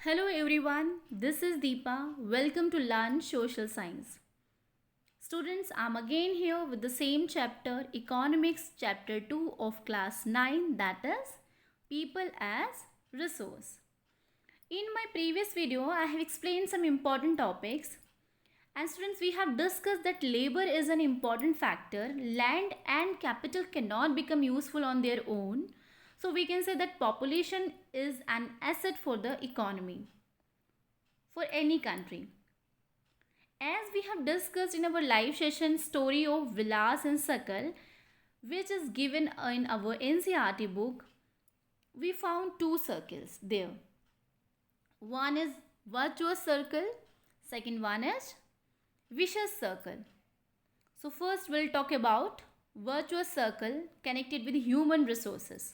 Hello everyone, this is Deepa. Welcome to Learn Social Science. Students, I'm again here with the same chapter, Economics, Chapter 2 of Class 9, that is People as Resource. In my previous video, I have explained some important topics. And students, we have discussed that labor is an important factor. Land and capital cannot become useful on their own. So we can say that population is an asset for the economy, for any country. As we have discussed in our live session story of Vilas and Sakal, which is given in our NCERT book, we found two circles there. One is virtuous circle, second one is vicious circle. So first we'll talk about virtuous circle connected with human resources.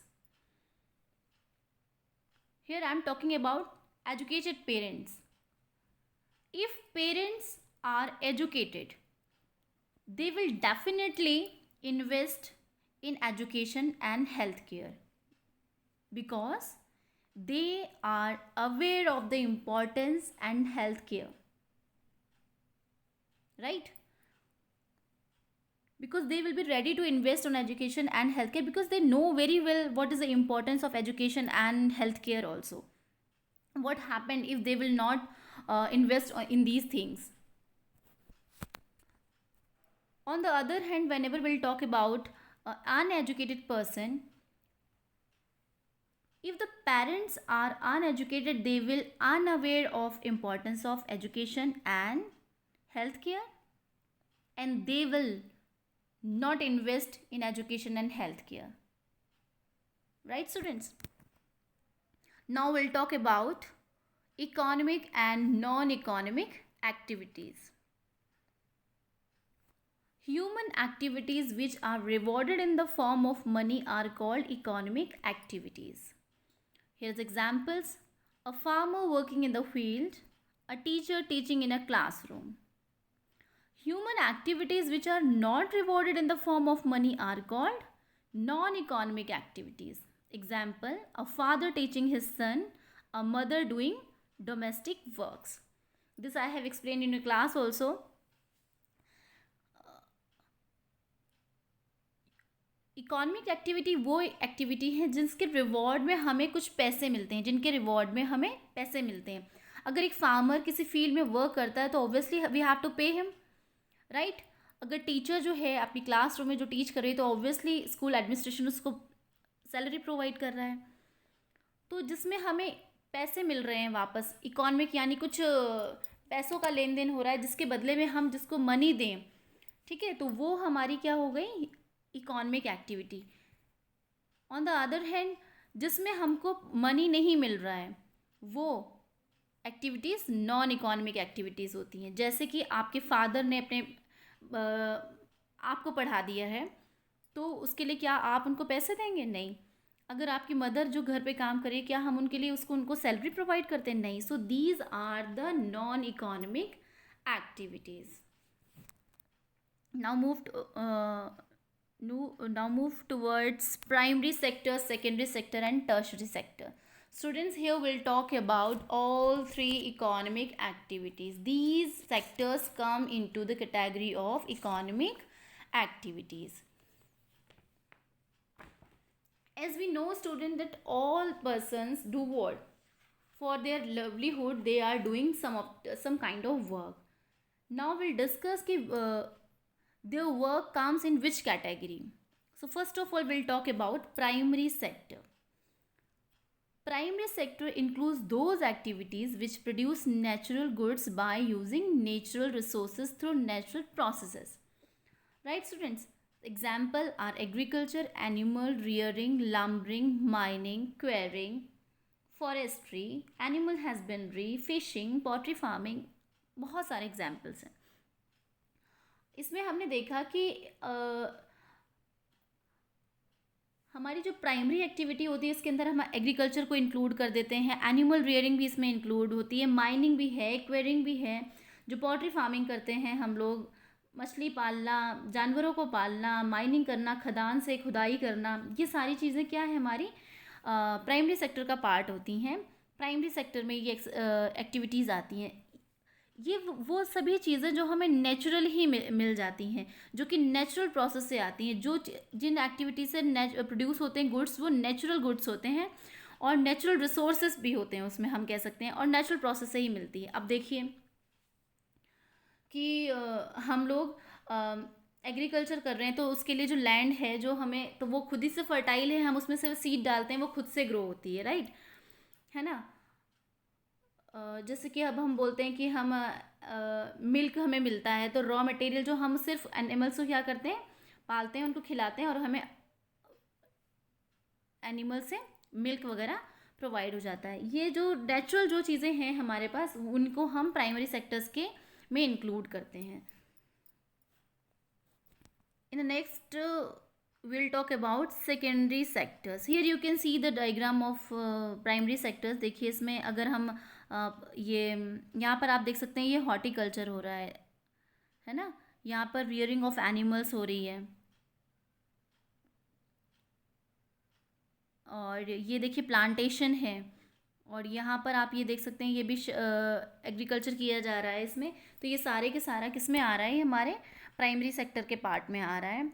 Here I am talking about educated parents. If parents are educated, they will definitely invest in education and healthcare because they are aware of the importance and healthcare, right? Because they will be ready to invest on education and healthcare because they know very well what is the importance of education and healthcare also. What happened if they will not invest in these things? On the other hand, whenever we'll talk about an uneducated person, if the parents are uneducated, they will unaware of importance of education and healthcare, and they will not invest in education and healthcare. Right, students? Now we'll talk about economic and non-economic activities. Human activities which are rewarded in the form of money are called economic activities. Here's examples: a farmer working in the field, a teacher teaching in a classroom. Human activities which are not rewarded in the form of money are called non-economic activities. Example: a father teaching his son, a mother doing domestic works. This I have explained in a class also. Economic activity वो activity है जिसके reward में हमें कुछ पैसे मिलते हैं, जिनके रिवॉर्ड में हमें पैसे मिलते हैं. अगर एक फार्मर किसी फील्ड में वर्क करता है तो obviously we have to pay him, right? अगर टीचर जो है अपनी क्लासरूम में जो टीच कर रही है तो ऑब्वियसली स्कूल एडमिनिस्ट्रेशन उसको सैलरी प्रोवाइड कर रहा है. तो जिसमें हमें पैसे मिल रहे हैं वापस, इकोनॉमिक यानी कुछ पैसों का लेन देन हो रहा है जिसके बदले में हम जिसको मनी दें, ठीक है, तो वो हमारी क्या हो गई, economic activity. On the other hand जिसमें हमको मनी नहीं मिल रहा है वो एक्टिविटीज़ नॉन इकोनॉमिक एक्टिविटीज़ होती हैं. जैसे कि आपके फादर ने अपने आपको पढ़ा दिया है तो उसके लिए क्या आप उनको पैसे देंगे? नहीं. अगर आपकी मदर जो घर पे काम करे, क्या हम उनके लिए उनको सैलरी प्रोवाइड करते हैं? नहीं. So these are the non economic activities. Now move towards primary sector, secondary sector and tertiary sector. Students, here we'll talk about all three economic activities. These sectors come into the category of economic activities. As we know, student, that all persons do what? For their livelihood, they are doing some kind of work. Now we'll discuss their work comes in which category. So first of all, we'll talk about primary sector. Primary sector includes those activities which produce natural goods by using natural resources through natural processes. Right, students? Example are agriculture, animal rearing, lumbering, mining, quarrying, forestry, animal husbandry, fishing, pottery farming. बहुत सारे examples हैं. इसमें हमने देखा कि हमारी जो primary activity होती है इसके अंदर हम एग्रीकल्चर को इंक्लूड कर देते हैं, एनिमल रियरिंग भी इसमें इंक्लूड होती है, माइनिंग भी है, एक्वेरिंग भी है, जो पोल्ट्री फार्मिंग करते हैं हम लोग, मछली पालना, जानवरों को पालना, माइनिंग करना, खदान से खुदाई करना, ये सारी चीज़ें क्या है हमारी प्राइमरी सेक्टर का पार्ट होती हैं. प्राइमरी सेक्टर में ये एक्टिविटीज़ आती हैं। ये वो सभी चीज़ें जो हमें नेचुरल ही मिल जाती हैं, जो कि नेचुरल प्रोसेस से आती हैं, जो जिन एक्टिविटी से प्रोड्यूस होते हैं गुड्स, वो नेचुरल गुड्स होते हैं और नेचुरल रिसोर्सेज भी होते हैं उसमें, हम कह सकते हैं, और नेचुरल प्रोसेस से ही मिलती है। अब देखिए कि हम लोग एग्रीकल्चर कर रहे हैं, तो उसके लिए जो लैंड है जो हमें, तो वो खुद ही से फर्टाइल है, हम उसमें से सीड डालते हैं, वो खुद से ग्रो होती है, राइट, है ना। जैसे कि अब हम बोलते हैं कि हम मिल्क हमें मिलता है, तो रॉ मटेरियल जो हम सिर्फ एनिमल्स को क्या करते हैं, पालते हैं, उनको खिलाते हैं, और हमें एनिमल से मिल्क वगैरह प्रोवाइड हो जाता है। ये जो नेचुरल जो चीज़ें हैं हमारे पास, उनको हम प्राइमरी सेक्टर्स के में इंक्लूड करते हैं। In the next, we'll talk about secondary sectors. Here you can see the diagram of primary sectors. देखिए इसमें अगर हम ये यहाँ पर आप देख सकते हैं, ये हॉर्टिकल्चर हो रहा है ना। यहाँ पर रियरिंग ऑफ एनिमल्स हो रही है, और ये देखिए प्लांटेशन है, और यहाँ पर आप ये देख सकते हैं ये भी एग्रीकल्चर किया जा रहा है इसमें। तो ये सारे के सारा किस में आ रहा है, ये हमारे प्राइमरी सेक्टर के पार्ट में आ रहा है।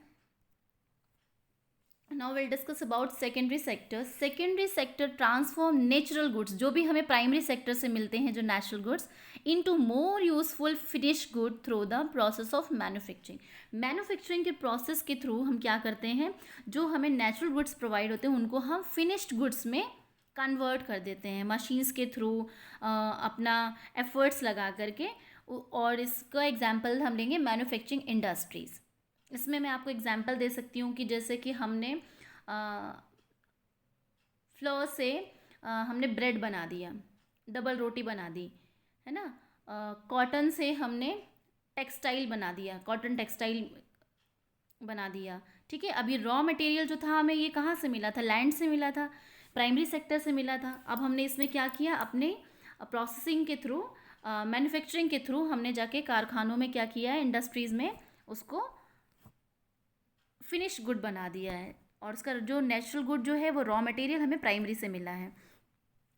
Now will discuss about secondary sector. Secondary sector transform natural goods, जो भी हमें प्राइमरी सेक्टर से मिलते हैं जो natural goods, into more useful finish good through the process of manufacturing. Manufacturing के प्रोसेस के थ्रू हम क्या करते हैं, जो हमें नेचुरल गुड्स प्रोवाइड होते हैं उनको हम फिनिश्ड गुड्स में कन्वर्ट कर देते हैं मशीन्स के थ्रू, अपना एफर्ट्स लगा करके। और इसका एग्जांपल हम लेंगे मैन्युफैक्चरिंग इंडस्ट्रीज़। इसमें मैं आपको एग्जांपल दे सकती हूँ कि जैसे कि हमने फ्लोर से हमने ब्रेड बना दिया, डबल रोटी बना दी, है ना। कॉटन से हमने टेक्सटाइल बना दिया, कॉटन टेक्सटाइल बना दिया, ठीक है। अभी रॉ मटेरियल जो था हमें ये कहाँ से मिला था, लैंड से मिला था, प्राइमरी सेक्टर से मिला था। अब हमने इसमें क्या किया, अपने प्रोसेसिंग के थ्रू, मैन्युफैक्चरिंग के थ्रू हमने जाके कारखानों में क्या किया है, इंडस्ट्रीज़ में उसको फिनिश गुड बना दिया है, और उसका जो नेचुरल गुड जो है वो रॉ मटेरियल हमें प्राइमरी से मिला है।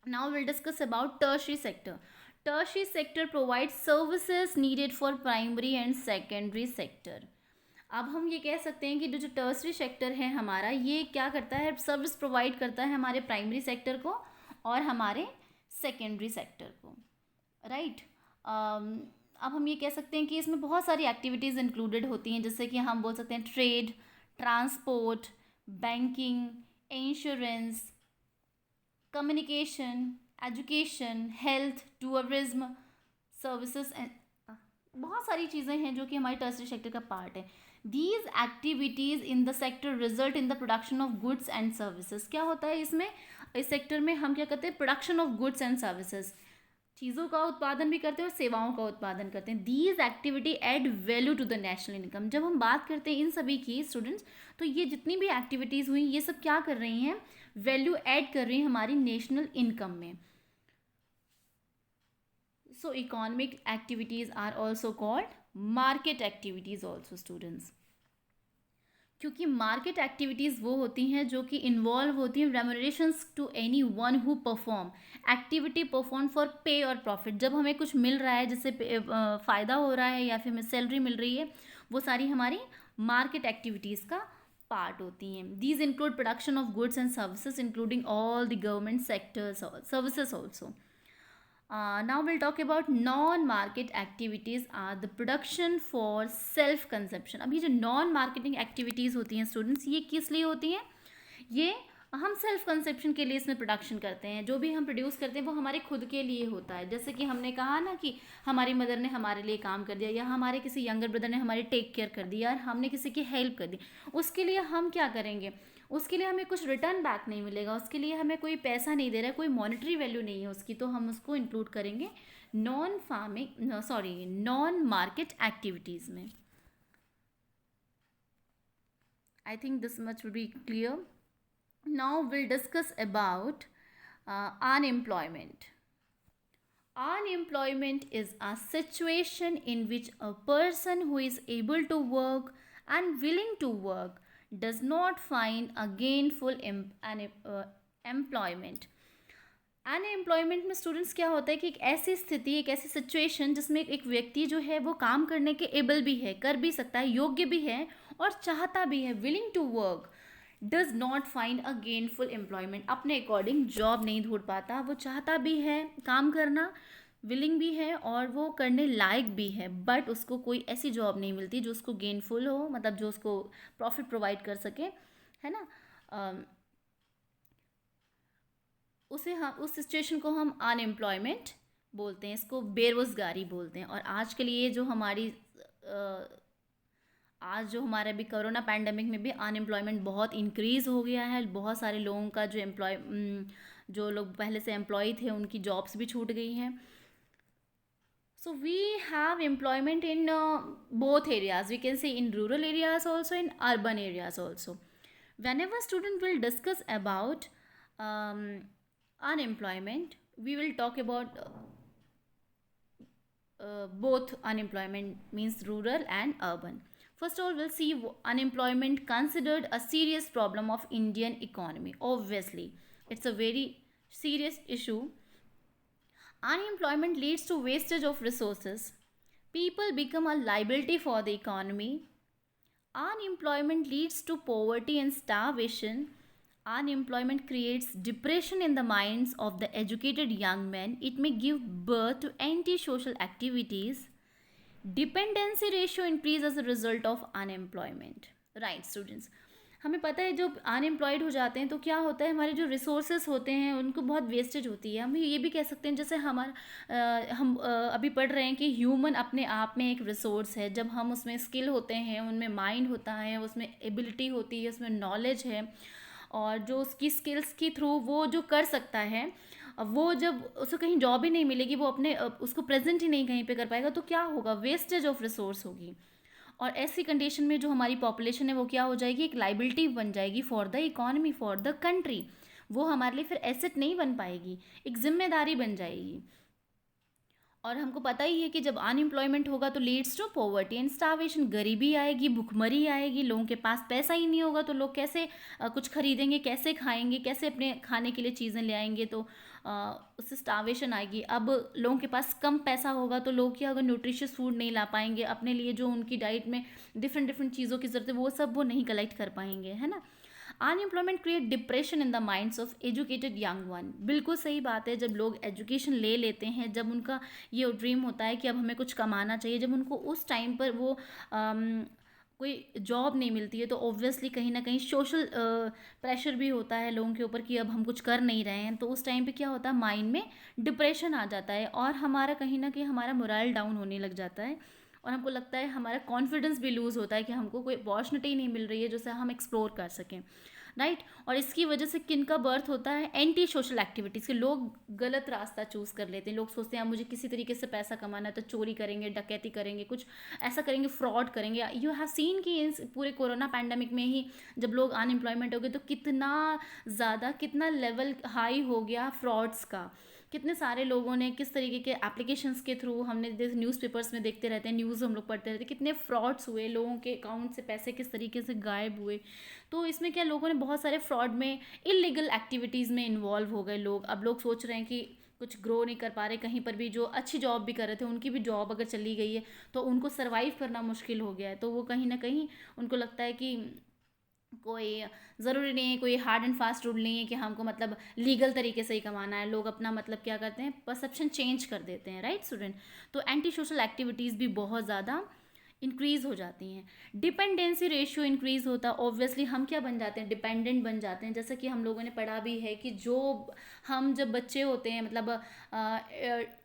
Now will discuss about tertiary sector. Tertiary sector provide services needed for primary and secondary sector. अब हम ये कह सकते हैं कि जो टर्शरी सेक्टर है हमारा, ये क्या करता है, सर्विस प्रोवाइड करता है हमारे प्राइमरी सेक्टर को और हमारे सेकेंडरी सेक्टर को, राइट। अब हम ये कह सकते हैं कि इसमें बहुत सारी एक्टिविटीज़ इंक्लूडेड होती हैं, जैसे कि हम बोल सकते हैं trade, transport, banking, insurance, communication, education, health, tourism services, बहुत सारी चीज़ें हैं जो कि हमारे टर्शरी सेक्टर का पार्ट है। These activities in the sector result in the production of goods and services. क्या होता है इसमें, इस सेक्टर में हम क्या करते हैं, production of goods and services, चीज़ों का उत्पादन भी करते हैं और सेवाओं का उत्पादन करते हैं। These activity add value to the national income. जब हम बात करते हैं इन सभी की स्टूडेंट्स, तो ये जितनी भी एक्टिविटीज़ हुई ये सब क्या कर रही हैं, वैल्यू ऐड कर रही हैं हमारी नेशनल इनकम में। So economic activities are also called market activities also students, क्योंकि मार्केट एक्टिविटीज़ वो होती हैं जो कि इन्वॉल्व होती हैं remunerations to any one who perform activity perform for pay और प्रॉफिट। जब हमें कुछ मिल रहा है, जैसे फ़ायदा हो रहा है या फिर हमें सैलरी मिल रही है, वो सारी हमारी मार्केट एक्टिविटीज़ का पार्ट होती हैं। These include production of goods and services including all the government sectors services also. Now we'll talk about non-market activities are the production for self consumption. अब ये जो नॉन मार्केटिंग एक्टिविटीज़ होती हैं students, ये किस लिए होती हैं, ये हम सेल्फ कंजप्शन के लिए इसमें प्रोडक्शन करते हैं। जो भी हम प्रोड्यूस करते हैं वो हमारे खुद के लिए होता है। जैसे कि हमने कहा ना कि हमारी मदर ने हमारे लिए काम कर दिया, या हमारे किसी यंगर ब्रदर ने हमारी टेक केयर कर दी, या हमने किसी की हेल्प कर दी, उसके लिए हम क्या करेंगे, उसके लिए हमें कुछ रिटर्न बैक नहीं मिलेगा, उसके लिए हमें कोई पैसा नहीं दे रहा है, कोई मॉनेटरी वैल्यू नहीं है उसकी, तो हम उसको इंक्लूड करेंगे नॉन मार्केट एक्टिविटीज़ में। I think this much will be clear. Now we'll discuss about unemployment. Unemployment is a situation in which a person who is able to work and willing to work does not find a gainful employment. Unemployment में students क्या होता है कि एक ऐसी स्थिति, एक ऐसी सिचुएशन जिसमें एक व्यक्ति जो है वो काम करने के एबल भी है, कर भी सकता है, योग्य भी है और चाहता भी है, willing to work, does not find a gainful employment, अपने अकॉर्डिंग जॉब नहीं ढूंढ पाता, वो चाहता भी है काम करना, विलिंग भी है और वो करने लायक भी है, बट उसको कोई ऐसी जॉब नहीं मिलती जो उसको गेनफुल हो, मतलब जो उसको प्रॉफिट प्रोवाइड कर सके, है ना। उसे हम, उस सिचुएशन को हम अनएम्प्लॉयमेंट बोलते हैं, इसको बेरोज़गारी बोलते हैं। और आज के लिए जो हमारी आज जो हमारे अभी कोरोना पैंडमिक में भी अनएम्प्लॉयमेंट बहुत इंक्रीज़ हो गया है, बहुत सारे लोगों का जो जो लोग पहले से एम्प्लॉय थे उनकी जॉब्स भी छूट गई हैं। So we have employment in both areas. We can say in rural areas also, in urban areas also. Whenever student will discuss about um, unemployment, we will talk about both unemployment, means rural and urban. First of all, we'll see unemployment considered a serious problem of Indian economy. Obviously, it's a very serious issue. Unemployment leads to wastage of resources. People become a liability for the economy. Unemployment leads to poverty and starvation. Unemployment creates depression in the minds of the educated young men. It may give birth to antisocial activities. Dependency ratio increase as a result of unemployment. Right, students. हमें पता है जब unemployed हो जाते हैं तो क्या होता है, हमारे जो रिसोर्सेज होते हैं उनको बहुत वेस्टेज होती है। हम ये भी कह सकते हैं जैसे हम अभी पढ़ रहे हैं कि ह्यूमन अपने आप में एक रिसोर्स है। जब हम उसमें स्किल होते हैं, उनमें माइंड होता है, उसमें एबिलिटी होती है, उसमें नॉलेज है, और जो उसकी स्किल्स के थ्रू वो जो कर सकता है, वो जब उसे कहीं जॉब ही नहीं मिलेगी, वो अपने उसको प्रेजेंट ही नहीं कहीं पे कर पाएगा, तो क्या होगा, वेस्टेज ऑफ रिसोर्स होगी। और ऐसी कंडीशन में जो हमारी पॉपुलेशन है वो क्या हो जाएगी, एक लाइबिलिटी बन जाएगी for the economy, for the country. वो हमारे लिए फिर एसेट नहीं बन पाएगी, एक जिम्मेदारी बन जाएगी। और हमको पता ही है कि जब अनएम्प्लॉयमेंट होगा तो leads to poverty and starvation, गरीबी आएगी, भुखमरी आएगी, लोगों के पास पैसा ही नहीं होगा तो लोग कैसे कुछ खरीदेंगे, कैसे खाएंगे, कैसे अपने खाने के लिए चीज़ें ले आएंगे, तो उससे स्टार्वेशन आएगी। अब लोगों के पास कम पैसा होगा तो लोग क्या होगा, न्यूट्रिशियस फूड नहीं ला पाएंगे, अपने लिए जो उनकी डाइट में डिफरेंट डिफरेंट चीज़ों की ज़रूरत है वो सब वो नहीं कलेक्ट कर पाएंगे, है ना। Unemployment create depression in the minds of educated young one. बिल्कुल सही बात है, जब लोग एजुकेशन ले लेते हैं, जब उनका ये ड्रीम होता है कि अब हमें कुछ कमाना चाहिए, जब उनको उस टाइम पर वो कोई जॉब नहीं मिलती है तो ऑब्वियसली कहीं ना कहीं सोशल प्रेशर भी होता है लोगों के ऊपर कि अब हम कुछ कर नहीं रहे हैं, तो उस टाइम पे क्या होता है, माइंड में डिप्रेशन आ जाता है और हमारा कहीं ना कहीं हमारा मोरल डाउन होने लग जाता है, और हमको लगता है हमारा कॉन्फिडेंस भी लूज़ होता है कि हमको कोई अपॉर्चुनिटी नहीं मिल रही है जिससे हम एक्सप्लोर कर सकें, राइट। और इसकी वजह से किन का बर्थ होता है, एंटी सोशल एक्टिविटीज़ के। लोग गलत रास्ता चूज़ कर लेते हैं, लोग सोचते हैं मुझे किसी तरीके से पैसा कमाना है तो चोरी करेंगे, डकैती करेंगे, कुछ ऐसा करेंगे, फ्रॉड करेंगे। यू हैव सीन कि इस पूरे कोरोना पैंडमिक में ही जब लोग अनएम्प्लॉयमेंट हो गए तो कितना ज़्यादा, कितना लेवल हाई हो गया फ्रॉड्स का। कितने सारे लोगों ने किस तरीके के एप्लीकेशंस के थ्रू, हमने न्यूज़पेपर्स में देखते रहते हैं, न्यूज़ हम लोग पढ़ते रहते हैं, कितने फ्रॉड्स हुए, लोगों के अकाउंट से पैसे किस तरीके से गायब हुए। तो इसमें क्या, लोगों ने बहुत सारे फ्रॉड में, इलीगल एक्टिविटीज़ में इन्वॉल्व हो गए लोग। अब लोग सोच रहे हैं कि कुछ ग्रो नहीं कर पा रहे कहीं पर भी, जो अच्छी जॉब भी कर रहे थे उनकी भी जॉब अगर चली गई है तो उनको सर्वाइव करना मुश्किल हो गया है। तो वो कहीं ना कहीं उनको लगता है कि कोई ज़रूरी नहीं है, कोई हार्ड एंड फास्ट रूल नहीं है कि हमको मतलब लीगल तरीके से ही कमाना है। लोग अपना मतलब क्या करते हैं, परसेप्शन चेंज कर देते हैं, राइट स्टूडेंट। तो एंटी सोशल एक्टिविटीज़ भी बहुत ज़्यादा इंक्रीज़ हो जाती हैं। डिपेंडेंसी रेशियो इंक्रीज़ होता है, ऑब्वियसली हम क्या बन जाते हैं, डिपेंडेंट बन जाते हैं। जैसा कि हम लोगों ने पढ़ा भी है कि जो हम जब बच्चे होते हैं, मतलब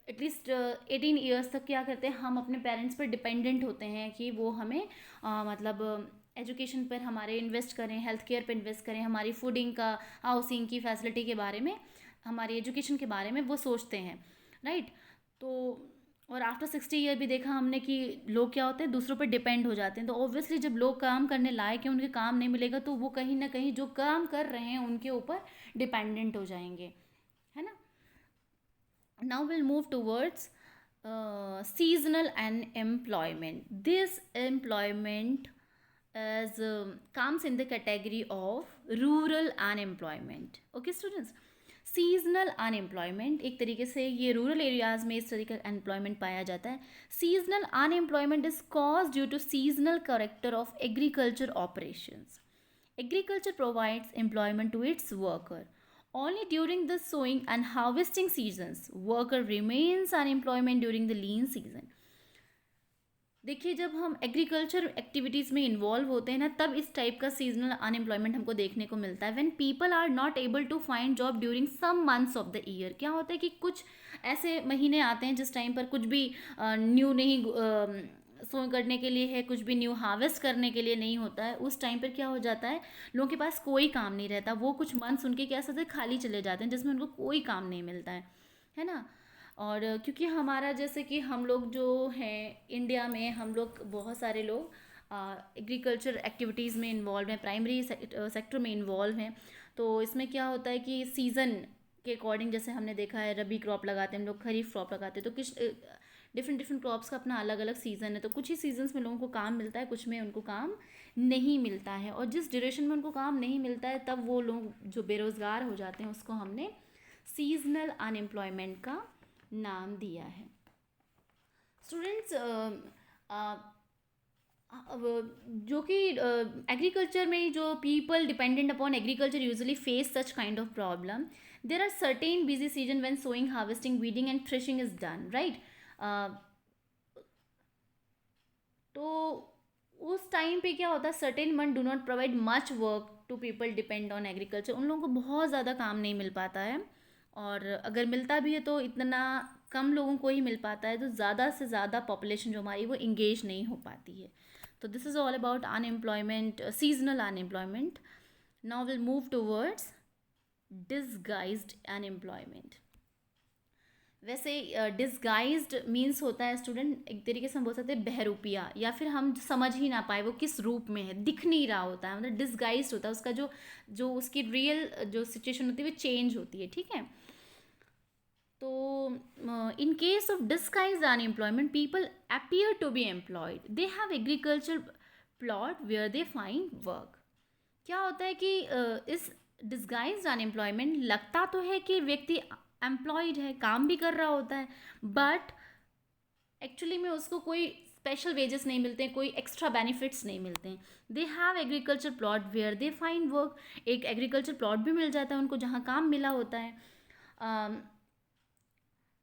एटलीस्ट 18 ईयर्स तक क्या करते हैं, हम अपने पेरेंट्स पर डिपेंडेंट होते हैं कि वो हमें मतलब एजुकेशन पर हमारे इन्वेस्ट करें, हेल्थ केयर पर इन्वेस्ट करें, हमारी फूडिंग का, हाउसिंग की फैसिलिटी के बारे में, हमारी एजुकेशन के बारे में वो सोचते हैं, राइट। तो और आफ्टर 60 ईयर भी देखा हमने कि लोग क्या होते हैं, दूसरों पर डिपेंड हो जाते हैं। तो ऑब्वियसली जब लोग काम करने लायक हैं, उनके काम नहीं मिलेगा तो वो कहीं ना कहीं जो काम कर रहे हैं उनके ऊपर डिपेंडेंट हो जाएंगे, है ना। Now will move towards seasonal unemployment. This employment as comes in the category of rural unemployment. Okay, students. Seasonal unemployment, एक तरीके से ये रूरल एरियाज़ में इस तरीके का अनएम्प्लॉयमेंट पाया जाता है. Seasonal unemployment is cause due to seasonal character of agriculture operations. Agriculture provides employment to its worker. Only during the sowing and harvesting seasons, worker remains unemployment during the lean season. देखिए, जब हम agriculture activities में involve होते हैं ना, तब इस type का सीजनल अनएम्प्लॉयमेंट हमको देखने को मिलता है. When people are not able to find job during some months of the year. क्या होता है कि कुछ ऐसे महीने आते हैं जिस टाइम पर कुछ भी न्यू नहीं सो करने के लिए है, कुछ भी न्यू हार्वेस्ट करने के लिए नहीं होता है. उस टाइम पर क्या हो जाता है, लोगों के पास कोई काम नहीं रहता. वो कुछ मंथ्स उनके क्या होते हैं, खाली चले जाते हैं, जिसमें उनको कोई काम नहीं मिलता है ना. और क्योंकि हमारा जैसे कि हम लोग जो हैं इंडिया में, हम लोग बहुत सारे लोग एग्रीकल्चर एक्टिविटीज़ में इन्वॉल्व हैं, प्राइमरी सेक्टर में इन्वॉल्व हैं. तो इसमें क्या होता है कि सीज़न के अकॉर्डिंग, जैसे हमने देखा है रबी क्रॉप लगाते हैं हम लोग, खरीफ क्रॉप लगाते हैं, तो कुछ डिफरेंट क्रॉप्स का अपना अलग अलग सीज़न है. तो कुछ ही सीजन्स में लोगों को काम मिलता है, कुछ में उनको काम नहीं मिलता है. और जिस ड्यूरेशन में उनको काम नहीं मिलता है, तब वो लोग जो बेरोज़गार हो जाते हैं, उसको हमने सीजनल अनएम्प्लॉयमेंट का नाम दिया है. स्टूडेंट्स, जो कि एग्रीकल्चर में जो people dependent upon agriculture usually face such kind of problem. There are certain busy season when sowing, harvesting, weeding and threshing is done, right. तो उस टाइम पे क्या होता है, certain month do not provide much work to people depend on agriculture. उन लोगों को बहुत ज़्यादा काम नहीं मिल पाता है, और अगर मिलता भी है तो इतना कम लोगों को ही मिल पाता है. तो ज़्यादा से ज़्यादा पॉपुलेशन जो हमारी वो इंगेज नहीं हो पाती है. तो this is all about unemployment, seasonal unemployment. Now will move towards disguised unemployment. वैसे डिसगाइज्ड मीन्स होता है स्टूडेंट, एक तरीके से हम बोल सकते हैं बहरूपिया, या फिर हम समझ ही ना पाए वो किस रूप में है, दिख नहीं रहा होता है, मतलब डिसगाइज्ड होता है. उसका जो उसकी रियल जो सिचुएशन होती है वो चेंज होती है, ठीक है. तो in case of disguised unemployment, people appear to be employed. They have agriculture plot where they find work. क्या होता है कि इस डिसगाइज्ड अनएम्प्लॉयमेंट, लगता तो है कि व्यक्ति एम्प्लॉयड है, काम भी कर रहा होता है, बट एक्चुअली में उसको कोई स्पेशल वेजेस नहीं मिलते हैं, कोई एक्स्ट्रा बेनिफिट्स नहीं मिलते हैं. They have agriculture plot where they find work. एक एग्रीकल्चर प्लॉट भी मिल जाता है उनको जहाँ काम मिला होता है.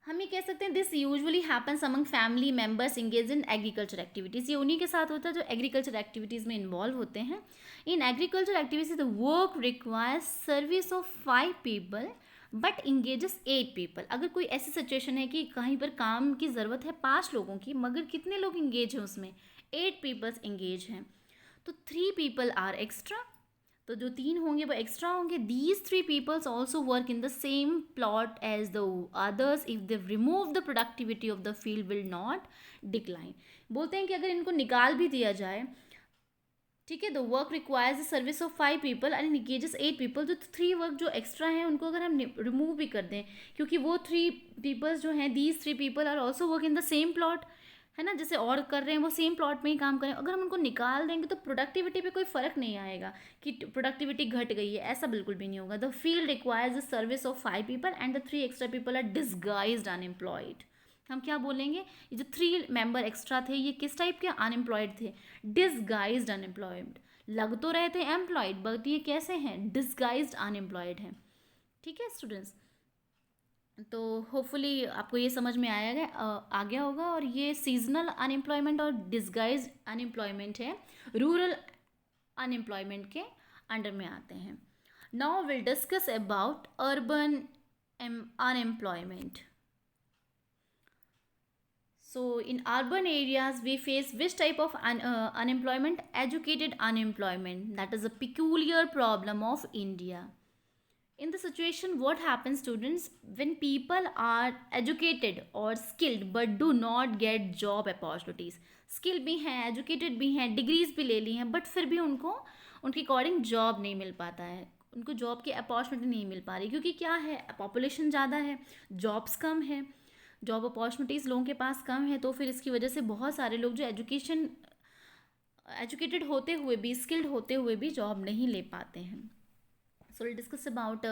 हम ये कह सकते हैं this usually happens among family members engage in agriculture activities. ये उन्हीं के साथ होता है जो एग्रीकल्चर एक्टिविटीज़ में इन्वॉल्व होते हैं. In agriculture activities the work requires service of 5 people but engages 8 people. अगर कोई ऐसी सिचुएशन है कि कहीं पर काम की ज़रूरत है 5 लोगों की, मगर कितने लोग इंगेज हैं उसमें, 8 पीपल्स इंगेज हैं, तो 3 पीपल आर एक्स्ट्रा. तो जो 3 होंगे वो एक्स्ट्रा होंगे. These 3 peoples also work in the same plot as the others. If they remove the productivity of the field will not decline. बोलते हैं कि अगर इनको निकाल भी दिया जाए, ठीक है, the work requires the service of 5 people and engages 8 people. तो 3 वर्क जो एक्स्ट्रा हैं उनको अगर हम रिमूव भी कर दें, क्योंकि वो 3 पीपल्स जो हैं, these 3 people are also work in the same plot, है ना, जैसे और कर रहे हैं वो सेम प्लॉट में ही काम करें. अगर हम उनको निकाल देंगे तो प्रोडक्टिविटी पे कोई फ़र्क नहीं आएगा कि प्रोडक्टिविटी घट गई है, ऐसा बिल्कुल भी नहीं होगा. The field requires the service of 5 people and the 3 extra people are disguised unemployed. हम क्या बोलेंगे, ये जो 3 मेंबर एक्स्ट्रा थे ये किस टाइप के अनएम्प्लॉयड थे, डिसगाइज्ड अनएम्प्लॉयड. लग तो रहे थे एम्प्लॉयड, बट ये कैसे हैं, डिसगाइज्ड अनएम्प्लॉयड हैं. ठीक है स्टूडेंट्स, तो होपफुली आपको ये समझ में आ गया होगा. और ये सीजनल अनएम्प्लॉयमेंट और डिसगाइज्ड अनएम्प्लॉयमेंट है, रूरल अनएम्प्लॉयमेंट के अंडर में आते हैं. Now will discuss about urban unemployment. So in urban areas we face which type of unemployment? Educated unemployment. That is a peculiar problem of India. In the situation, what happens students, when people are educated or skilled but do not get job opportunities. Skilled भी हैं, educated भी हैं, degrees भी ले ली हैं, but फिर भी उनको उनके अकॉर्डिंग जॉब नहीं मिल पाता है, उनको जॉब की अपॉर्चुनिटी नहीं मिल पा रही, क्योंकि क्या है, पॉपुलेशन ज़्यादा है, जॉब्स कम है, जॉब अपॉर्चुनिटीज़ लोगों के पास कम है. तो फिर इसकी वजह से बहुत सारे लोग जो एजुकेटेड होते हुए भी, स्किल्ड होते हुए भी जॉब नहीं ले पाते हैं. So will discuss about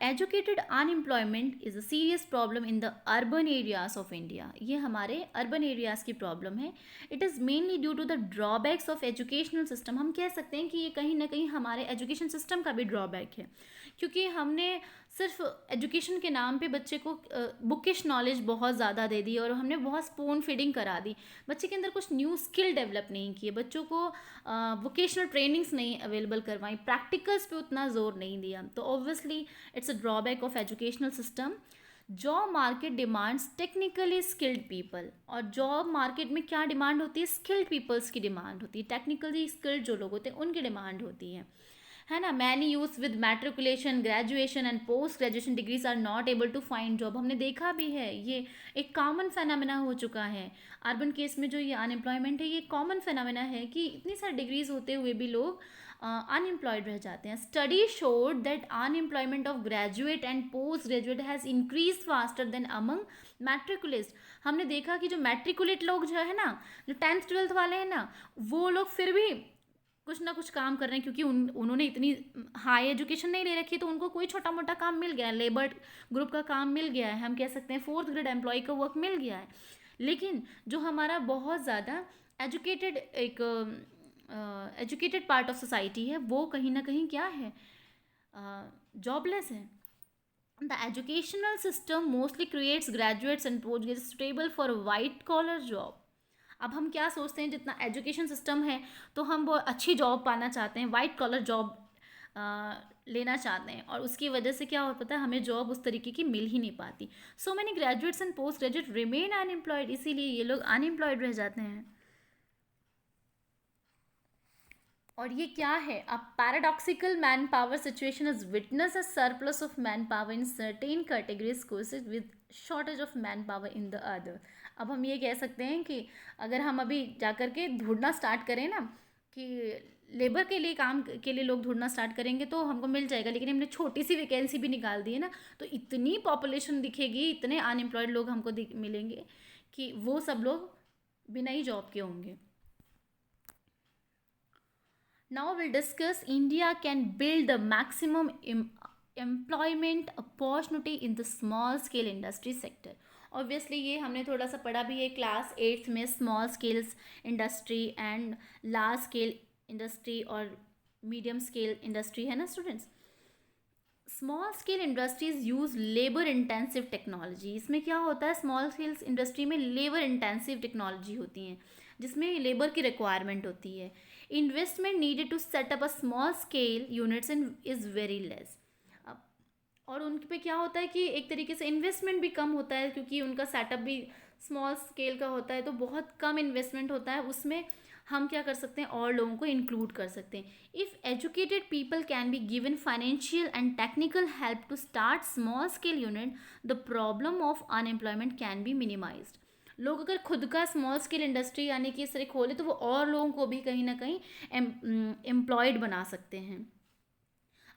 educated unemployment is a serious problem in the urban areas of India. ये हमारे अर्बन एरियाज़ की प्रॉब्लम है. It is mainly due to the drawbacks of educational system. हम कह सकते हैं कि ये कहीं ना कहीं हमारे एजुकेशन सिस्टम का भी ड्रॉबैक है, क्योंकि हमने सिर्फ एजुकेशन के नाम पे बच्चे को बुकिश नॉलेज बहुत ज़्यादा दे दी और हमने बहुत स्पून फीडिंग करा दी. बच्चे के अंदर कुछ न्यू स्किल डेवलप नहीं किए, बच्चों को वोकेशनल ट्रेनिंग्स नहीं अवेलेबल करवाई, प्रैक्टिकल्स पे उतना जोर नहीं दिया. तो obviously it's a drawback of educational system. Job market demands technically skilled people. और जॉब मार्केट में क्या डिमांड होती है? स्किल्ड पीपल्स की डिमांड होती है. टेक्निकली स्किल्ड जो लोग होते हैं उनकी डिमांड होती है ना. Many youth with matriculation, graduation and post graduation degrees are not able to find job. हमने देखा भी है, ये एक कॉमन फेनामिना हो चुका है. अर्बन केस में जो ये अनएम्प्लॉयमेंट है, ये कॉमन फेनामिना है कि इतनी सारी डिग्रीज होते हुए भी लोग अनएम्प्लॉयड रह जाते हैं. Study showed that unemployment of graduate and post graduate has increase faster than among matriculate. हमने देखा कि जो मैट्रिकुलेट लोग जो है ना, जो 10th 12th वाले हैं ना, वो लोग फिर भी कुछ ना कुछ काम कर रहे हैं, क्योंकि उन्होंने इतनी हाई एजुकेशन नहीं ले रखी, तो उनको कोई छोटा मोटा काम मिल गया है. लेबर ग्रुप का काम मिल गया है, हम कह सकते हैं 4th ग्रेड एम्प्लॉय का वर्क मिल गया है. लेकिन जो हमारा बहुत ज़्यादा एजुकेटेड एक एजुकेटेड पार्ट ऑफ सोसाइटी है, वो कहीं ना कहीं क्या है? जॉबलेस है. The educational system mostly creates graduates and post graduates suitable for white collar job. अब हम क्या सोचते हैं, जितना एजुकेशन सिस्टम है तो हम वो अच्छी जॉब पाना चाहते हैं, वाइट कॉलर जॉब लेना चाहते हैं, और उसकी वजह से क्या हो पाता है, हमें जॉब उस तरीके की मिल ही नहीं पाती. So many graduates and post graduate remain unemployed. इसीलिए ये लोग अनएम्प्लॉयड रह जाते हैं. और ये क्या है? A paradoxical man power situation is witness a surplus of man power in certain categories courses with shortage of man power in the other. अब हम ये कह सकते हैं कि अगर हम अभी जाकर के ढूंढना स्टार्ट करें ना, कि लेबर के लिए, काम के लिए लोग ढूंढना स्टार्ट करेंगे तो हमको मिल जाएगा, लेकिन हमने छोटी सी वैकेंसी भी निकाल दी है ना, तो इतनी पॉपुलेशन दिखेगी, इतने अनएम्प्लॉयड लोग हमको मिलेंगे कि वो सब लोग बिना ही जॉब के होंगे. Now we'll discuss India can build the maximum employment opportunity in the small scale industry sector. Obviously ये हमने थोड़ा सा पढ़ा भी है क्लास 8th में, small scales industry and large scale industry और मीडियम स्केल इंडस्ट्री, है ना students. Small scale industries use labour intensive technology. इसमें क्या होता है, स्मॉल स्केल इंडस्ट्री में लेबर इंटेंसिव टेक्नोलॉजी होती हैं, जिसमें लेबर की रिक्वायरमेंट होती है. Investment needed to set up a small scale units in is very less. और उन पे क्या होता है कि एक तरीके से इन्वेस्टमेंट भी कम होता है, क्योंकि उनका सेटअप भी स्मॉल स्केल का होता है, तो बहुत कम इन्वेस्टमेंट होता है. उसमें हम क्या कर सकते हैं, और लोगों को इंक्लूड कर सकते हैं. If educated people can be given financial and technical help to start small scale unit, the problem of unemployment can be minimised. लोग अगर खुद का स्मॉल स्केल इंडस्ट्री यानी कि इस तरह खोले, तो वो और लोगों को भी कहीं ना कहीं एम्प्लॉयड बना सकते हैं,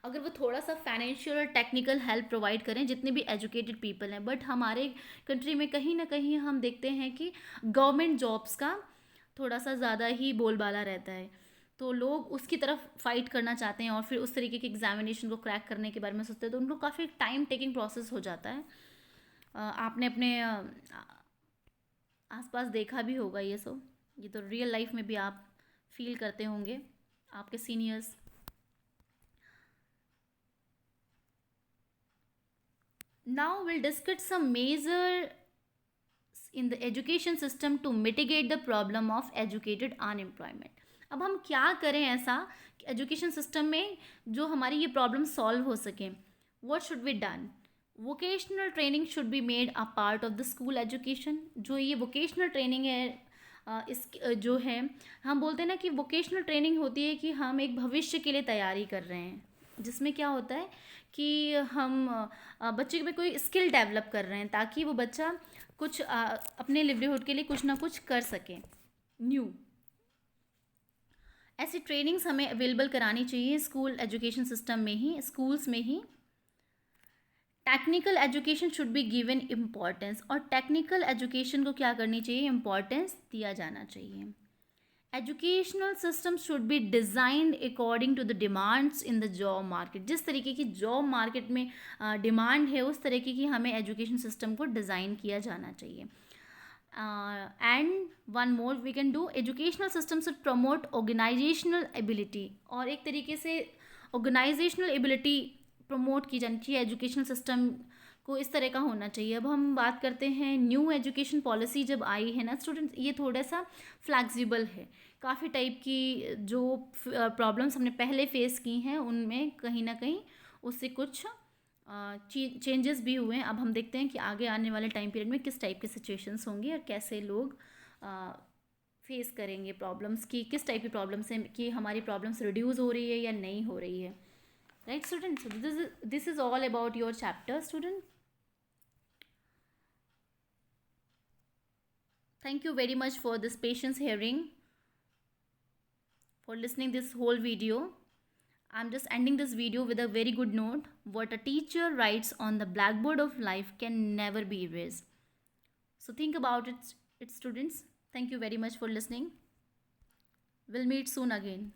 अगर वो थोड़ा सा फाइनेंशियल और टेक्निकल हेल्प प्रोवाइड करें, जितने भी एजुकेटेड पीपल हैं. बट हमारे कंट्री में कहीं ना कहीं हम देखते हैं कि गवर्नमेंट जॉब्स का थोड़ा सा ज़्यादा ही बोलबाला रहता है, तो लोग उसकी तरफ फाइट करना चाहते हैं और फिर उस तरीके के एग्जामिनेशन को क्रैक करने के बारे में सोचते हैं, तो उनको काफ़ी टाइम टेकिंग प्रोसेस हो जाता है. आपने अपने आसपास देखा भी होगा ये सब, ये तो रियल लाइफ में भी आप फील करते होंगे, आपके seniors. Now we'll discuss some measures in the education system to mitigate the problem of educated unemployment. अब हम क्या करें ऐसा कि एजुकेशन सिस्टम में जो हमारी ये प्रॉब्लम सॉल्व हो सके. What should be done? Vocational training should be made a part of the school education. जो ये वोकेशनल ट्रेनिंग है, इस जो है, हम बोलते हैं ना कि वोकेशनल ट्रेनिंग होती है कि हम एक भविष्य के लिए तैयारी कर रहे हैं, जिसमें क्या होता है कि हम बच्चे में कोई स्किल डेवलप कर रहे हैं, ताकि वो बच्चा कुछ अपने लिवलीहुड के लिए कुछ ना कुछ कर सके न्यू. ऐसी ट्रेनिंग्स हमें अवेलेबल करानी चाहिए स्कूल एजुकेशन सिस्टम में ही, स्कूल्स में ही. Technical education should be given importance. और टेक्निकल एजुकेशन को क्या करनी चाहिए, इम्पॉर्टेंस दिया जाना चाहिए. Educational system should be designed according to the demands in the job market. जिस तरीके की जॉब मार्केट में डिमांड है उस तरीके की हमें एजुकेशन सिस्टम को डिज़ाइन किया जाना चाहिए. And one more we can do, educational system should promote organisational ability. और एक तरीके से ऑर्गेनाइजेशनल एबिलिटी प्रमोट की जानी चाहिए. एजुकेशनल सिस्टम को इस तरह का होना चाहिए. अब हम बात करते हैं न्यू एजुकेशन पॉलिसी जब आई है ना स्टूडेंट्स, ये थोड़ा सा फ्लैक्सिबल है. काफ़ी टाइप की जो प्रॉब्लम्स हमने पहले फेस की हैं उनमें कहीं ना कहीं उससे कुछ चेंजेस भी हुए हैं. अब हम देखते हैं कि आगे आने वाले टाइम पीरियड में किस टाइप के सिचुएशंस होंगे और कैसे लोग फेस करेंगे प्रॉब्लम्स की, किस टाइप की प्रॉब्लम्स हैं कि हमारी प्रॉब्लम्स रिड्यूस हो रही है या नहीं हो रही है. Right student, so this is all about your chapter student. Thank you very much for this patience hearing, for listening this whole video. I'm just ending this video with a very good note. What a teacher writes on the blackboard of life can never be erased. So think about it, students. Thank you very much for listening. We'll meet soon again.